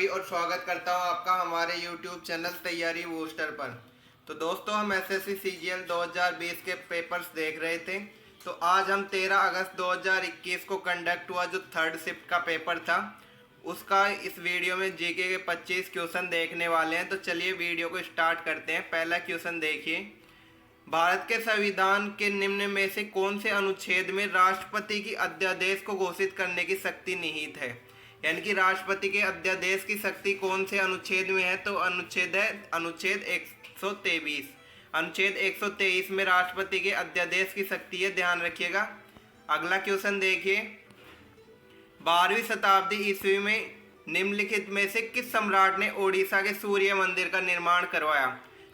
रवि और स्वागत करता हूं आपका हमारे YouTube चैनल तैयारी बूस्टर पर। तो दोस्तों, हम एसएससी सीजीएल 2020 के पेपर्स देख रहे थे। तो आज हम 13 अगस्त 2021 को कंडक्ट हुआ जो थर्ड शिफ्ट का पेपर था, उसका इस वीडियो में जीके के 25 क्वेश्चन देखने वाले हैं। तो चलिए वीडियो को स्टार्ट करते हैं। पहला क्वेश्चन देखिए, भारत के संविधान के निम्न में से कौन से अनुच्छेद में राष्ट्रपति की अध्यादेश को घोषित करने की शक्ति निहित है? यानी कि राष्ट्रपति के अध्यादेश की शक्ति कौन से अनुच्छेद में है? तो अनुच्छेद है अनुच्छेद 123। अनुच्छेद 123 में राष्ट्रपति के अध्यादेश की शक्ति है, ध्यान रखिएगा। अगला क्वेश्चन देखिए, 12वीं शताब्दी ईस्वी में निम्नलिखित में से किस सम्राट ने ओडिशा के सूर्य मंदिर का निर्माण करवाया?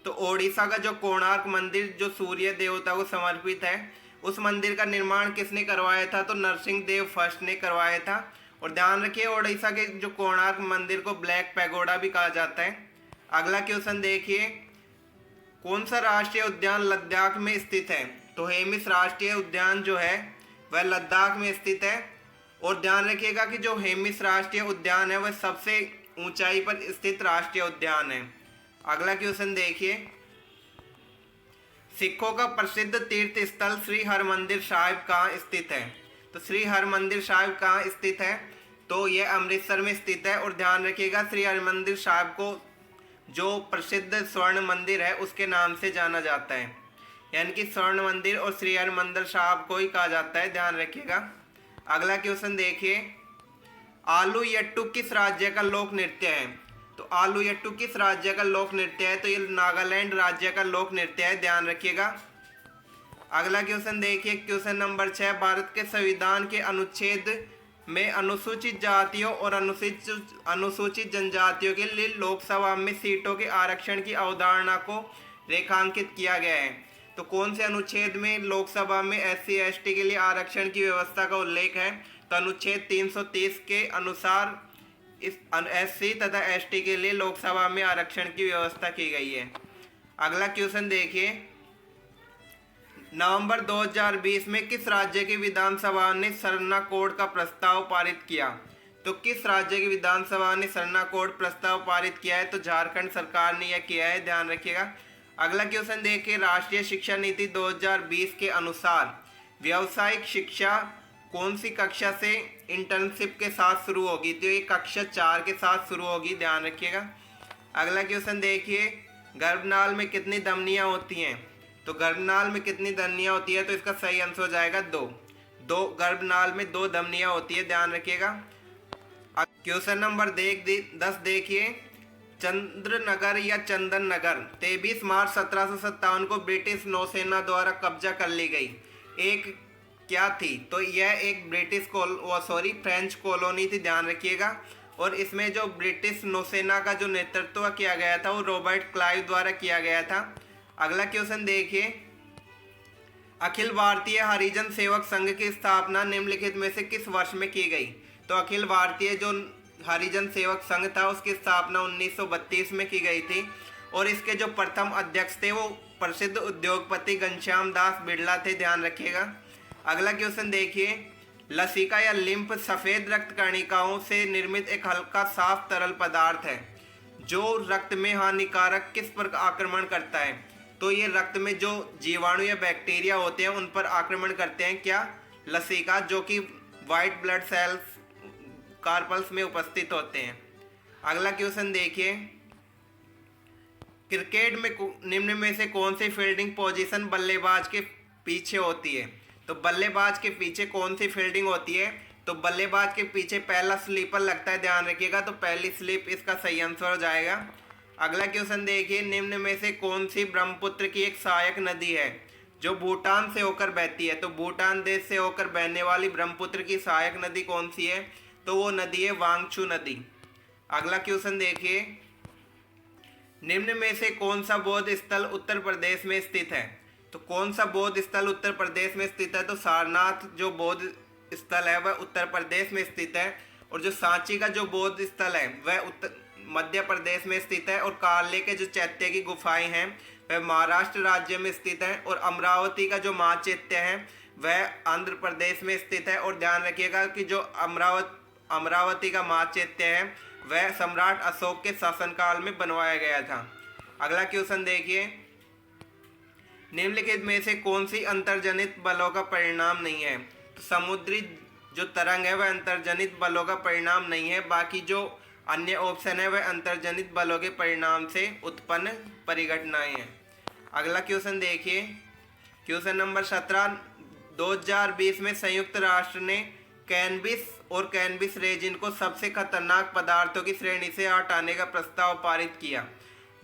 तो ओडिशा का जो कोणार्क मंदिर जो सूर्य देवता को समर्पित है, उस मंदिर का निर्माण किसने करवाया था? तो नरसिंह देव फर्स्ट ने करवाया था। और ध्यान रखिए, ओडिशा के जो कोणार्क मंदिर को ब्लैक पैगोडा भी कहा जाता है। अगला क्वेश्चन देखिए, कौन सा राष्ट्रीय उद्यान लद्दाख में स्थित है? तो हेमिस राष्ट्रीय उद्यान जो है वह लद्दाख में स्थित है। और ध्यान रखिएगा कि जो हेमिस राष्ट्रीय उद्यान है वह सबसे ऊंचाई पर स्थित राष्ट्रीय उद्यान है। अगला क्वेश्चन देखिए, सिखों का प्रसिद्ध तीर्थ स्थल श्री हरमंदिर साहिब कहाँ स्थित है? तो श्री हरमंदिर साहिब कहाँ स्थित है? तो यह अमृतसर में स्थित है। और ध्यान रखिएगा, श्री हरमंदिर साहिब को जो प्रसिद्ध स्वर्ण मंदिर है उसके नाम से जाना जाता है। यानी कि स्वर्ण मंदिर और श्री हरमंदिर साहिब को ही कहा जाता है, ध्यान रखिएगा। अगला क्वेश्चन देखिए, आलू यट्टू किस राज्य का लोक नृत्य है? तो आलू यट्टू किस राज्य का लोक नृत्य है? तो ये नागालैंड राज्य का लोक नृत्य है, ध्यान रखिएगा। अगला क्वेश्चन देखिए, क्वेश्चन नंबर 6, भारत के संविधान के अनुच्छेद में अनुसूचित जातियों और अनुसूचित जनजातियों के लिए लोकसभा में सीटों के आरक्षण की अवधारणा को रेखांकित किया गया है? तो कौन से अनुच्छेद में लोकसभा में SC ST के लिए आरक्षण की व्यवस्था का उल्लेख है? तो अनुच्छेद 330 के अनुसार इस SC तथा ST के लिए लोकसभा में आरक्षण की व्यवस्था की गई है। अगला क्वेश्चन देखिए, नवंबर 2020 में किस राज्य की विधानसभा ने सरना कोड का प्रस्ताव पारित किया? तो किस राज्य की विधानसभा ने सरना कोड प्रस्ताव पारित किया है? तो झारखंड सरकार ने यह किया है, ध्यान रखिएगा। अगला क्वेश्चन देखिए, राष्ट्रीय शिक्षा नीति 2020 के अनुसार व्यावसायिक शिक्षा कौन सी कक्षा से इंटर्नशिप के साथ शुरू होगी? तो ये कक्षा 4 के साथ शुरू होगी, ध्यान रखिएगा। अगला क्वेश्चन देखिए, गर्भनाल में कितनी धमनियाँ होती हैं? तो गर्भनाल में कितनी धमनियाँ होती है? तो इसका सही आंसर हो जाएगा 2। गर्भनाल में 2 धमनियाँ होती है, ध्यान रखिएगा। क्वेश्चन नंबर 10 देखिए, चंद्रनगर या चंदन नगर 23 मार्च 1757 को ब्रिटिश नौसेना द्वारा कब्जा कर ली गई एक क्या थी? तो यह एक फ्रेंच कॉलोनी थी, ध्यान रखिएगा। और इसमें जो ब्रिटिश नौसेना का जो नेतृत्व किया गया था वो रॉबर्ट क्लाइव द्वारा किया गया था। अगला क्वेश्चन देखिए, अखिल भारतीय हरिजन सेवक संघ की स्थापना निम्नलिखित में से किस वर्ष में की गई? तो अखिल भारतीय जो हरिजन सेवक संघ था उसकी स्थापना 1932 में की गई थी। और इसके जो प्रथम अध्यक्ष थे वो प्रसिद्ध उद्योगपति घनश्याम दास बिड़ला थे, ध्यान रखिएगा। अगला क्वेश्चन देखिए, लसिका या लिम्फ सफेद रक्त कणिकाओं से निर्मित एक हल्का साफ तरल पदार्थ है जो रक्त में हानिकारक किस पर आक्रमण करता है? तो ये रक्त में जो जीवाणु या बैक्टीरिया होते हैं उन पर आक्रमण करते हैं, क्या? लसिका, जो कि वाइट ब्लड सेल्स कार्पल्स में उपस्थित होते हैं। अगला क्वेश्चन देखिए, क्रिकेट में निम्न में से कौन सी फील्डिंग पोजीशन बल्लेबाज के पीछे होती है? तो बल्लेबाज के पीछे कौन सी फील्डिंग होती है? तो बल्लेबाज के पीछे पहला स्लीपर लगता है, ध्यान रखिएगा। तो पहली स्लिप इसका सही आंसर हो जाएगा। अगला क्वेश्चन देखिए, निम्न में से कौन सी ब्रह्मपुत्र की एक सहायक नदी है जो भूटान से होकर बहती है? तो भूटान देश से होकर बहने वाली ब्रह्मपुत्र की सहायक नदी कौन सी है? तो वो नदी है वांगचू नदी। अगला क्वेश्चन देखिए, निम्न में से कौन सा बौद्ध स्थल उत्तर प्रदेश में स्थित है? तो कौन सा बौद्ध स्थल उत्तर प्रदेश में स्थित है? तो सारनाथ जो बौद्ध स्थल है वह उत्तर प्रदेश में स्थित है। और जो सांची का जो बौद्ध स्थल है वह मध्य प्रदेश में स्थित है। और काले के जो चैत्य की गुफाएं हैं वह महाराष्ट्र राज्य में स्थित है। और अमरावती का जो महाचैत्य है वह आंध्र प्रदेश में स्थित है। और ध्यान रखिएगा कि जो अमरावती का महाचैत्य है वह सम्राट अशोक के शासनकाल में बनवाया गया था। अगला क्वेश्चन देखिए, निम्नलिखित में से कौन सी अंतर्जनित बलों का परिणाम नहीं है? तो समुद्री जो तरंग है वह अंतर्जनित बलों का परिणाम नहीं है, बाकी जो अन्य ऑप्शन है वह अंतर्जनित बलों के परिणाम से उत्पन्न परिघटनाएं हैं। अगला क्वेश्चन देखिए, क्वेश्चन नंबर 17, 2020 में संयुक्त राष्ट्र ने कैनबिस और कैनबिस रेजिन को सबसे खतरनाक पदार्थों की श्रेणी से हटाने का प्रस्ताव पारित किया।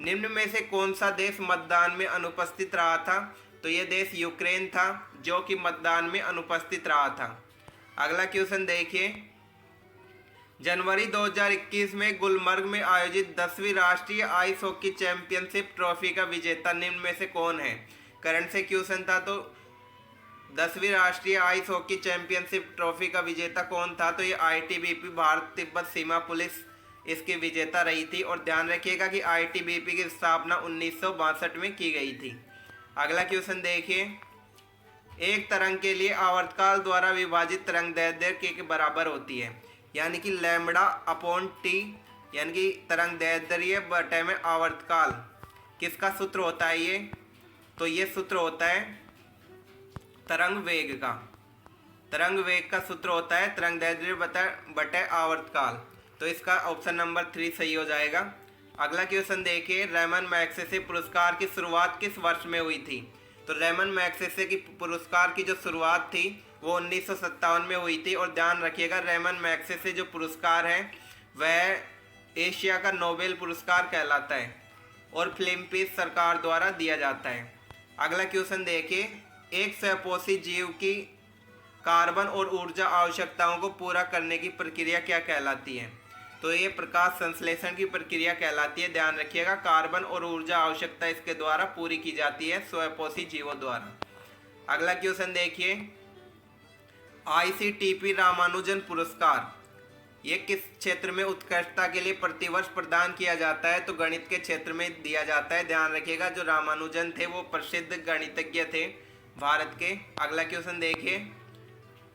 निम्न में से कौन सा देश मतदान में अनुपस्थित रहा था? तो यह देश यूक्रेन था जो कि मतदान में अनुपस्थित रहा था। अगला क्वेश्चन देखिए, जनवरी 2021 में गुलमर्ग में आयोजित 10वीं राष्ट्रीय आइस हॉकी चैंपियनशिप ट्रॉफी का विजेता निम्न में से कौन है? करंट से क्वेश्चन था, तो 10वीं राष्ट्रीय आइस हॉकी चैंपियनशिप ट्रॉफी का विजेता कौन था? तो ये आईटीबीपी भारत तिब्बत सीमा पुलिस इसकी विजेता रही थी। और ध्यान रखिएगा कि आईटीबीपी की स्थापना 1962 में की गई थी। अगला क्वेश्चन देखिए, एक तरंग के लिए आवर्तकाल द्वारा विभाजित तरंग दैर्ध्य के बराबर होती है, यानी कि लैम्बडा अपॉन टी, यानी कि तरंग दैर्ध्य बटे में आवर्तकाल। किसका सूत्र होता है ये? तो ये सूत्र होता है तरंग वेग का। तरंग वेग का सूत्र होता है तरंग दैर्ध्य बटे आवर्तकाल। तो इसका ऑप्शन नंबर 3 सही हो जाएगा। अगला क्वेश्चन देखिए, रेमन मैग्सेसे पुरस्कार की शुरुआत किस वर्ष में हुई थी? तो रेमन मैग्सेसे की पुरस्कार की जो शुरुआत थी वो 1957 में हुई थी। और ध्यान रखिएगा, रेमन मैग्सेसे जो पुरस्कार है वह एशिया का नोबेल पुरस्कार कहलाता है और फिलीपींस सरकार द्वारा दिया जाता है। अगला क्वेश्चन देखिए, एक सहपोषी जीव की कार्बन और ऊर्जा आवश्यकताओं को पूरा करने की प्रक्रिया क्या कहलाती है? तो ये प्रकाश संश्लेषण की प्रक्रिया कहलाती है। ध्यान रखिएगा, कार्बन और ऊर्जा आवश्यकता इसके द्वारा पूरी की जाती है स्वयंपोषी जीवों द्वारा। अगला क्वेश्चन देखिए, आईसीटीपी रामानुजन पुरस्कार ये किस क्षेत्र में उत्कृष्टता के लिए प्रतिवर्ष प्रदान किया जाता है? तो गणित के क्षेत्र में दिया जाता है। ध्यान रखिएगा, जो रामानुजन थे वो प्रसिद्ध गणितज्ञ थे भारत के। अगला क्वेश्चन देखिए,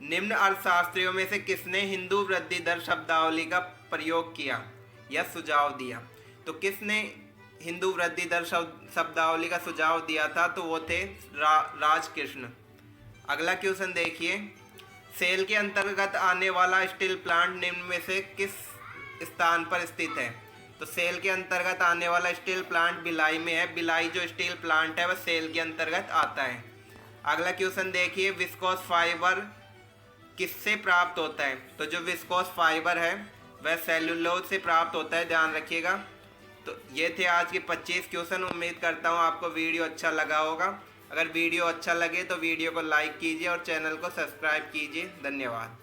निम्न अर्थशास्त्रियों में से किसने हिंदू वृद्धि दर शब्दावली का प्रयोग किया या सुझाव दिया? तो किसने हिंदू वृद्धि दर शब्दावली का सुझाव दिया था? तो वो थे राजकृष्ण। अगला क्वेश्चन देखिए, सेल के अंतर्गत आने वाला स्टील प्लांट निम्न में से किस स्थान पर स्थित है? तो सेल के अंतर्गत आने वाला स्टील प्लांट भिलाई में है। भिलाई जो स्टील प्लांट है वह सेल के अंतर्गत आता है। अगला क्वेश्चन देखिए, विस्कोस फाइबर किससे प्राप्त होता है? तो जो विस्कोस फाइबर है वह सेल्यूलोज से प्राप्त होता है। ध्यान रखिएगा। तो ये थे आज के 25 क्वेश्चन। उम्मीद करता हूँ आपको वीडियो अच्छा लगा होगा। अगर वीडियो अच्छा लगे तो वीडियो को लाइक कीजिए और चैनल को सब्सक्राइब कीजिए। धन्यवाद।